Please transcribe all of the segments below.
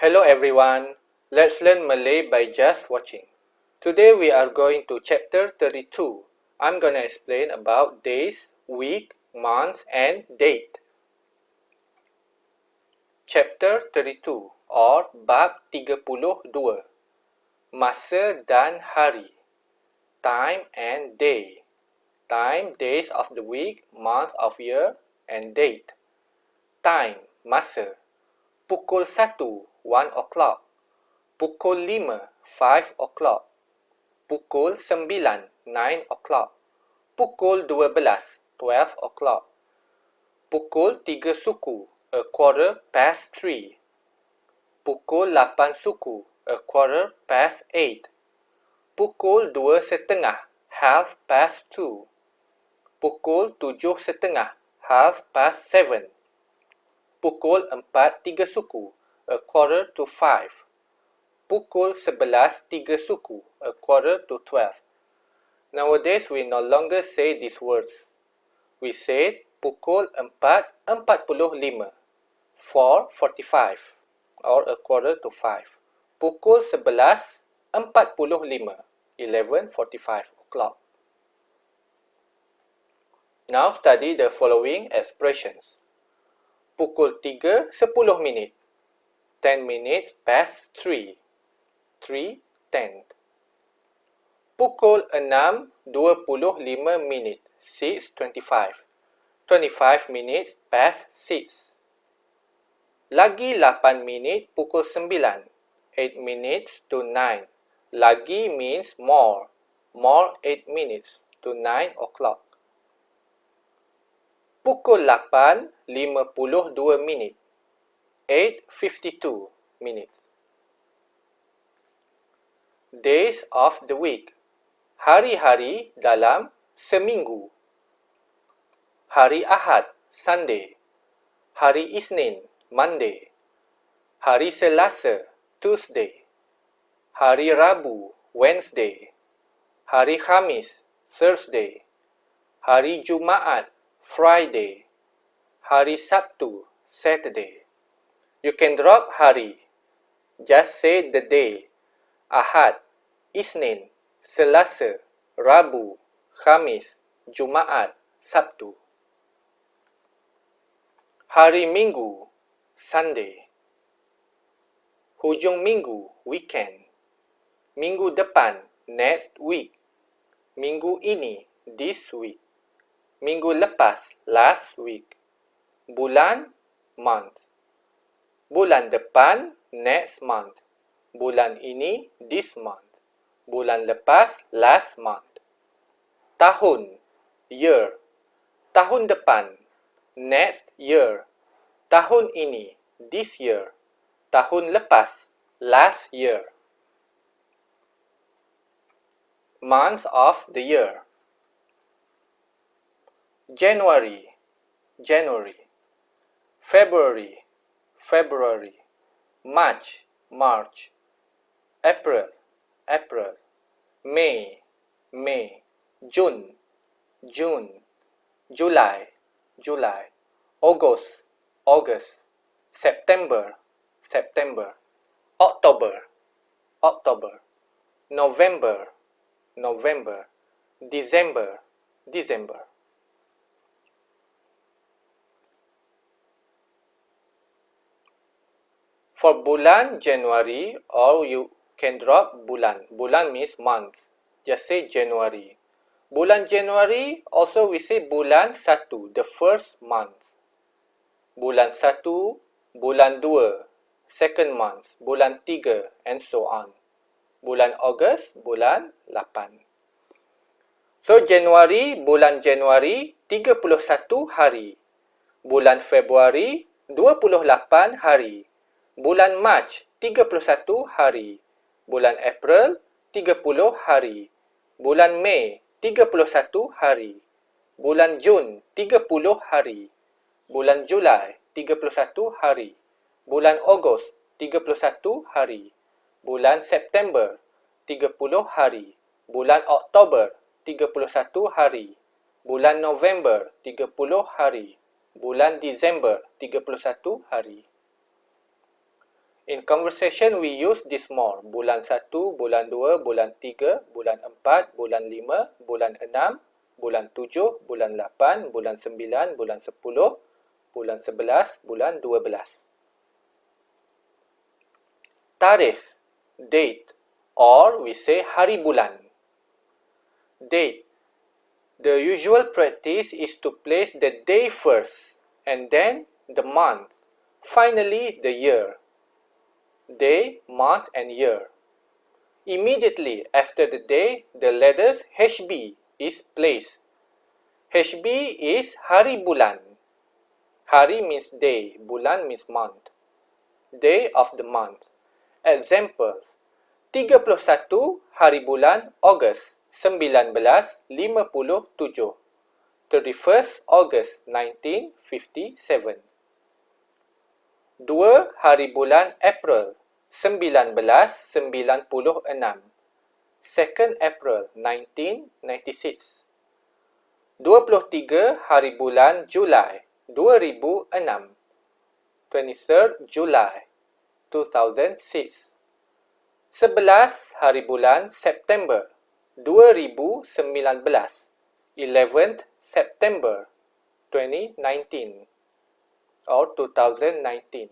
Hello everyone, let's learn Malay by just watching. Today we are going to chapter 32. I'm gonna explain about days, week, month and date. Chapter 32 or bab 32. Masa dan hari. Time and day. Time, days of the week, month of year and date. Time, masa. Pukul 1, 1 o'clock. Pukul 5, 5 o'clock. Pukul 9, 9 o'clock. Pukul 12, 12 o'clock. Pukul 3 suku, a quarter past 3. Pukul 8 suku, a quarter past 8. Pukul 2 setengah, half past 2. Pukul 7 setengah, half past 7. Pukul 4 3 suku, a quarter to 5. Pukul 11 3 suku, a quarter to 12. Nowadays, we no longer say these words. We say pukul 4:45, 4:45, or a quarter to 5. Pukul 11:45, 11:45 o'clock. Now study the following expressions. Pukul 3, 10 minit. 10 minutes past 3. 3:10. Pukul 6, 25 minit. 6:25. 25 minutes past 6. Lagi 8 minit pukul 9. 8 minutes to 9. Lagi means more. More 8 minutes to 9 o'clock. Pukul 8, 52 minit. 8:52 minutes. Days of the week. Hari-hari dalam seminggu. Hari Ahad, Sunday. Hari Isnin, Monday. Hari Selasa, Tuesday. Hari Rabu, Wednesday. Hari Khamis, Thursday. Hari Jumaat, Friday. Hari Sabtu, Saturday. You can drop hari. Just say the day. Ahad, Isnin, Selasa, Rabu, Khamis, Jumaat, Sabtu. Hari Minggu, Sunday. Hujung minggu, weekend. Minggu depan, next week. Minggu ini, this week. Minggu lepas, last week. Bulan, month. Bulan depan, next month. Bulan ini, this month. Bulan lepas, last month. Tahun, year. Tahun depan, next year. Tahun ini, this year. Tahun lepas, last year. Months of the year. January, January. February, February. March, March. April, April. May, May. June, June. July, July. August, August. September, September. October, October. November, November. December, December. For bulan January, or you can drop bulan. Bulan means month. Just say January. Bulan January, also we say bulan 1, the first month. Bulan 1, bulan 2, second month. Bulan 3, and so on. Bulan Ogos, bulan 8. So January, bulan January, 31 hari. Bulan Februari, 28 hari. Bulan Mac, 31 hari. Bulan April, 30 hari. Bulan Mei, 31 hari. Bulan Jun, 30 hari. Bulan Julai, 31 hari. Bulan Ogos, 31 hari. Bulan September, 30 hari. Bulan Oktober, 31 hari. Bulan November, 30 hari. Bulan Disember, 31 hari. In conversation, we use this more. Bulan 1, bulan 2, bulan 3, bulan 4, bulan 5, bulan 6, bulan 7, bulan 8, bulan 9, bulan 10, bulan 11, bulan 12. Tarikh, date, or we say hari bulan. Date. The usual practice is to place the day first and then the month. Finally, the year. Day, month, and year. Immediately after the day, the letters HB is placed. HB is hari bulan. Hari means day, bulan means month. Day of the month. Example, 31 hari bulan Ogos 1957. 31st August 1957. 2 hari bulan April 1996. 2nd April 1996. 23 hari bulan Julai 2006. 23rd July 2006. 11 hari bulan September 2019. 11th September 2019 or 2019.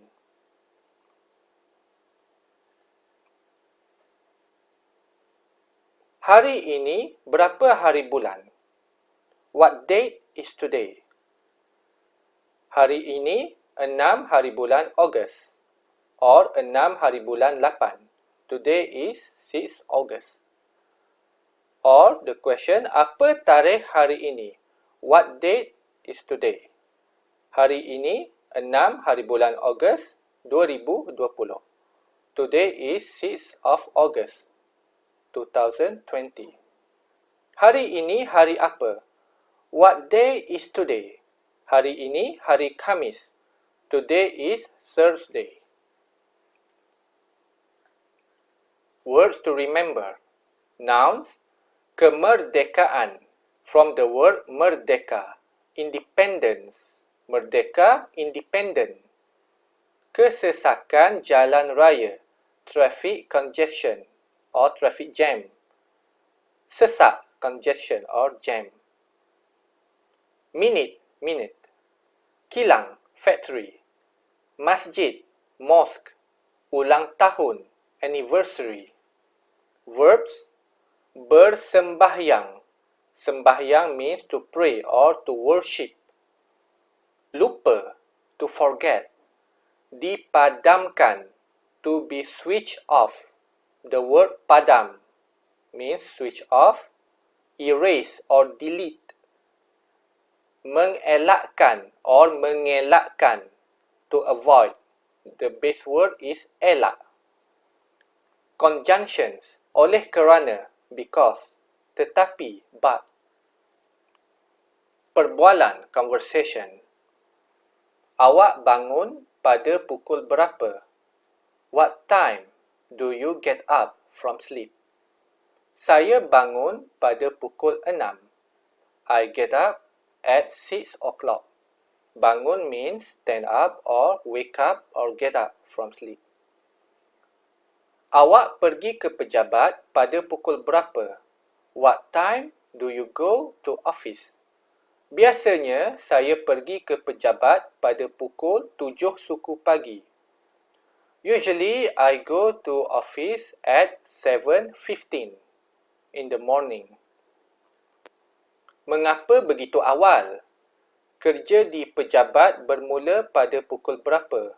Hari ini berapa hari bulan? What date is today? Hari ini 6 hari bulan Ogos or 6 hari bulan 8. Today is 6 August. Or the question, apa tarikh hari ini? What date is today? Hari ini 6 hari bulan Ogos 2020. Today is 6th of August 2020. Hari ini hari apa? What day is today? Hari ini hari Khamis. Today is Thursday. Words to remember. Nouns, kemerdekaan, from the word merdeka, independence. Merdeka, independent. Kesesakan jalan raya, traffic congestion or traffic jam. Sesak, congestion or jam. Minute, minute. Kilang, factory. Masjid, mosque. Ulang tahun, anniversary. Verbs, bersembahyang. Sembahyang means to pray or to worship. Lupa, to forget. Dipadamkan, to be switched off. The word padam means switch off, erase or delete. Mengelakkan or mengelakkan, to avoid. The base word is elak. Conjunctions, oleh kerana, because, tetapi, but. Perbualan, conversation. Awak bangun pada pukul berapa? What time do you get up from sleep? Saya bangun pada pukul 6. I get up at 6 o'clock. Bangun means stand up or wake up or get up from sleep. Awak pergi ke pejabat pada pukul berapa? What time do you go to office? Biasanya saya pergi ke pejabat pada pukul 7 suku pagi. Usually I go to office at 7:15 in the morning. Mengapa begitu awal? Kerja di pejabat bermula pada pukul berapa?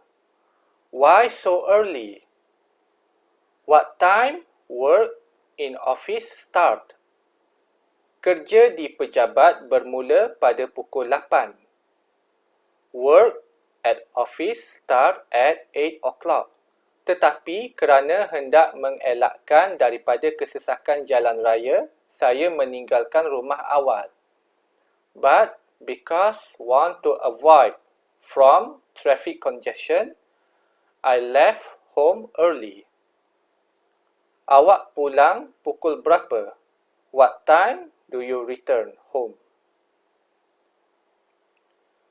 Why so early? What time work in office start? Kerja di pejabat bermula pada pukul 8. Work at office start at 8 o'clock. Tetapi kerana hendak mengelakkan daripada kesesakan jalan raya, saya meninggalkan rumah awal. But because want to avoid from traffic congestion, I left home early. Awak pulang pukul berapa? What time do you return home?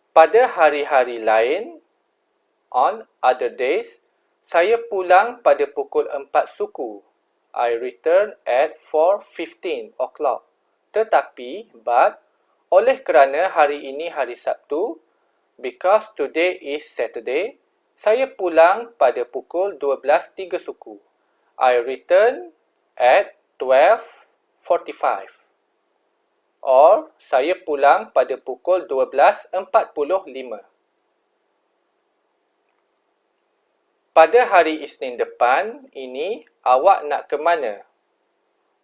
Pada hari-hari lain, on other days, Saya pulang pada pukul 4 suku. I return at 4:15 o'clock. Tetapi, but, oleh kerana hari ini hari Sabtu, because today is Saturday, saya pulang pada pukul 12.03 suku. I return at 12:45. Or, saya pulang pada pukul 12.45. Pada hari Isnin depan ini, awak nak ke mana?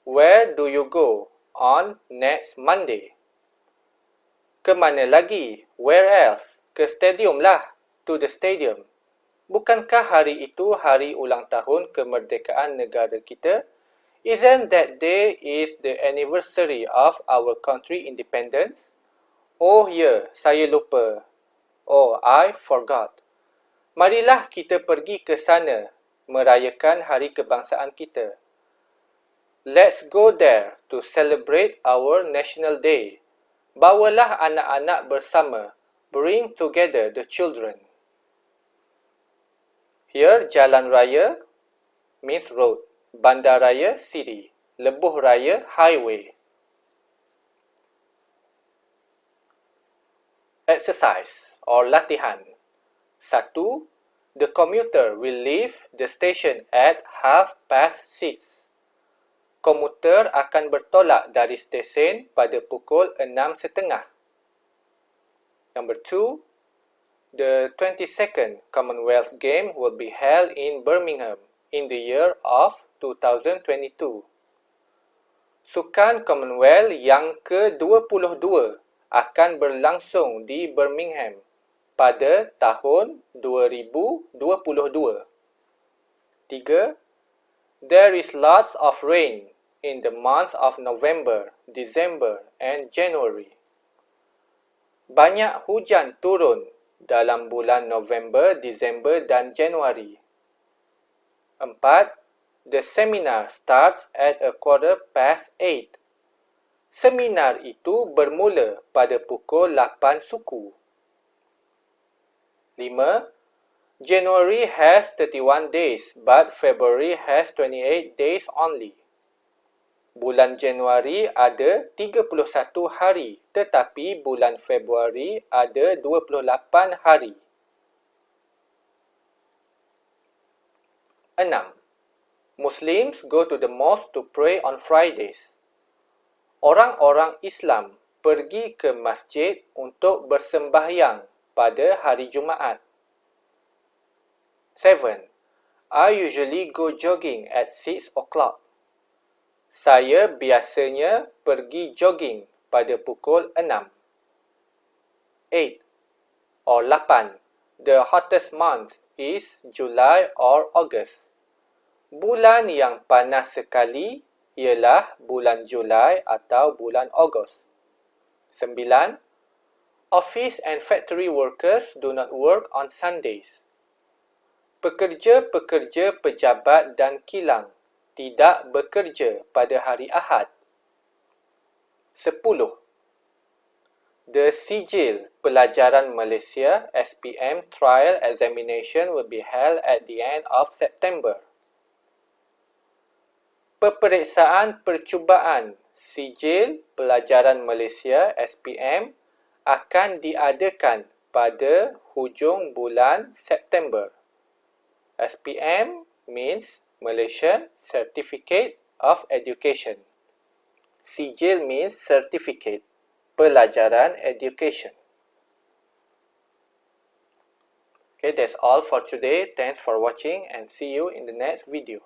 Where do you go on next Monday? Ke mana lagi? Where else? Ke stadium lah. To the stadium. Bukankah hari itu hari ulang tahun kemerdekaan negara kita? Isn't that day is the anniversary of our country independence? Oh ya, saya lupa. Oh, I forgot. Marilah kita pergi ke sana, merayakan hari kebangsaan kita. Let's go there to celebrate our National Day. Bawalah anak-anak bersama. Bring together the children. Here, jalan raya means road. Bandaraya, city. Lebuh raya, highway. Exercise or latihan. 1. The commuter will leave the station at 6:30. Komuter akan bertolak dari stesen pada pukul 6.30. Number 2. The 22nd Commonwealth Game will be held in Birmingham in the year of 2022. Sukan Commonwealth yang ke-22 akan berlangsung di Birmingham pada tahun 2022. 3. There is lots of rain in the months of November, December and January. Banyak hujan turun dalam bulan November, Disember dan Januari. 4. The seminar starts at 8:15. Seminar itu bermula pada pukul 8 suku. 5. January has 31 days, but February has 28 days only. Bulan Januari ada 31 hari, tetapi bulan Februari ada 28 hari. 6. Muslims go to the mosque to pray on Fridays. Orang-orang Islam pergi ke masjid untuk bersembahyang pada hari Jumaat. 7. I usually go jogging at 6 o'clock. Saya biasanya pergi jogging pada pukul 6. 8. Or 8. The hottest month is July or August. Bulan yang panas sekali ialah bulan Julai atau bulan Ogos. 9. Office and factory workers do not work on Sundays. Pekerja-pekerja pejabat dan kilang tidak bekerja pada hari Ahad. 10. The Sijil Pelajaran Malaysia SPM trial examination will be held at the end of September. Peperiksaan percubaan Sijil Pelajaran Malaysia SPM akan diadakan pada hujung bulan September. SPM means Malaysian Certificate of Education. Sijil means certificate, pelajaran education. Okay, that's all for today. Thanks for watching and see you in the next video.